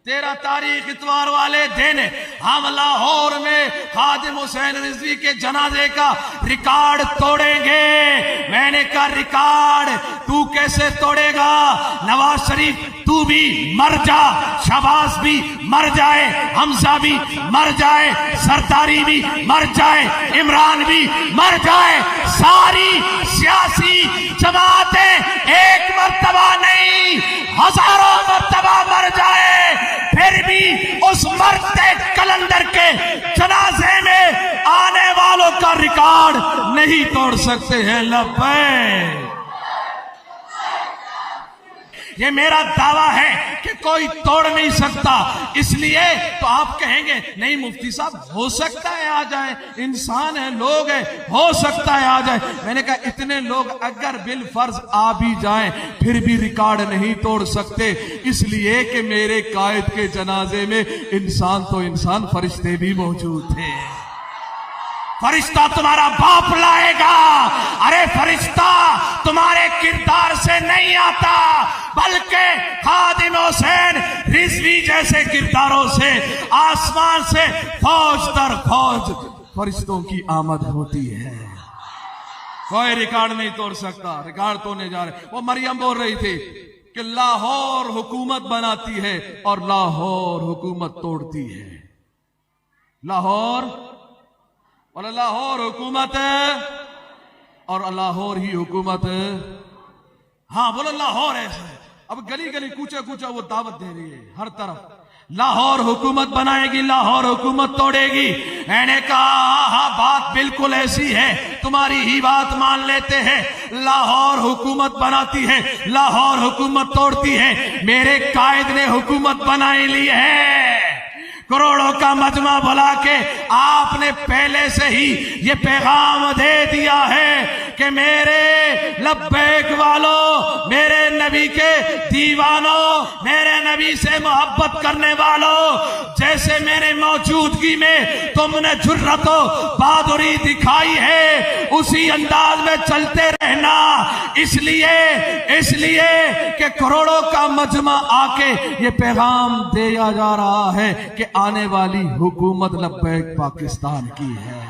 13 तारीख इतवार वाले दिन हम लाहौर में खादिम हुसैन रिजवी के जनाजे का रिकॉर्ड तोड़ेंगे। मैंने कहा रिकॉर्ड तू कैसे तोड़ेगा? नवाज शरीफ तू भी मर जा, शहबाज भी मर जाए, हमजा भी मर जाए, सरदारी भी मर जाए, इमरान भी मर जाए, सारी सियासी जमातें एक मर्तबा नहीं हजारों मर्तबा मर जाए, फिर भी उस मरते कलंदर के जनाजे में आने वालों का रिकॉर्ड नहीं तोड़ सकते हैं। लब्बैक, ये मेरा दावा है कि कोई तोड़ नहीं सकता। इसलिए तो आप कहेंगे नहीं मुफ्ती साहब हो सकता है आ जाए, इंसान है, लोग है, हो सकता है आ जाए। मैंने कहा इतने लोग अगर बिल फर्ज आ भी जाएं फिर भी रिकॉर्ड नहीं तोड़ सकते, इसलिए कि मेरे कायद के जनाजे में इंसान तो इंसान, फरिश्ते भी मौजूद थे। फरिश्ता तुम्हारा बाप लाएगा, अरे फरिश्ता तुम्हारे किरदार से नहीं आता, बल्कि खादिम हुसैन रिजवी जैसे किरदारों से आसमान से फौज दर फौज फरिश्तों की आमद होती है। कोई रिकॉर्ड नहीं तोड़ सकता। रिकॉर्ड तोड़ने जा रहे। वो मरियम बोल रही थी कि लाहौर हुकूमत बनाती है और लाहौर हुकूमत तोड़ती है। लाहौर और लाहौर हुकूमत और लाहौर ही हुकूमत। हाँ बोलो लाहौर ऐसा है। अब गली गली कूचा कूचा वो दावत दे रही है हर तरफ, लाहौर हुकूमत बनाएगी, लाहौर हुकूमत तोड़ेगी। मैंने कहा हाँ बात बिल्कुल ऐसी है, तुम्हारी ही बात मान लेते हैं। लाहौर हुकूमत बनाती है, लाहौर हुकूमत तोड़ती है। मेरे कायद ने हुकूमत बनाई ली है, करोड़ों का मजमा बुला के आपने पहले से ही ये पैगाम दे दिया है कि मेरे लब्बैक वालों, मेरे नबी के दीवानों, मेरे नबी से मोहब्बत करने वालों, जैसे मेरे मौजूदगी में तुमने जुर्रतो बहादुरी दिखाई है उसी अंदाज में चलते रहना। इसलिए कि करोड़ों का मजमा आके ये पैगाम दिया जा रहा है कि आने वाली हुकूमत लब्बैक पाकिस्तान की है।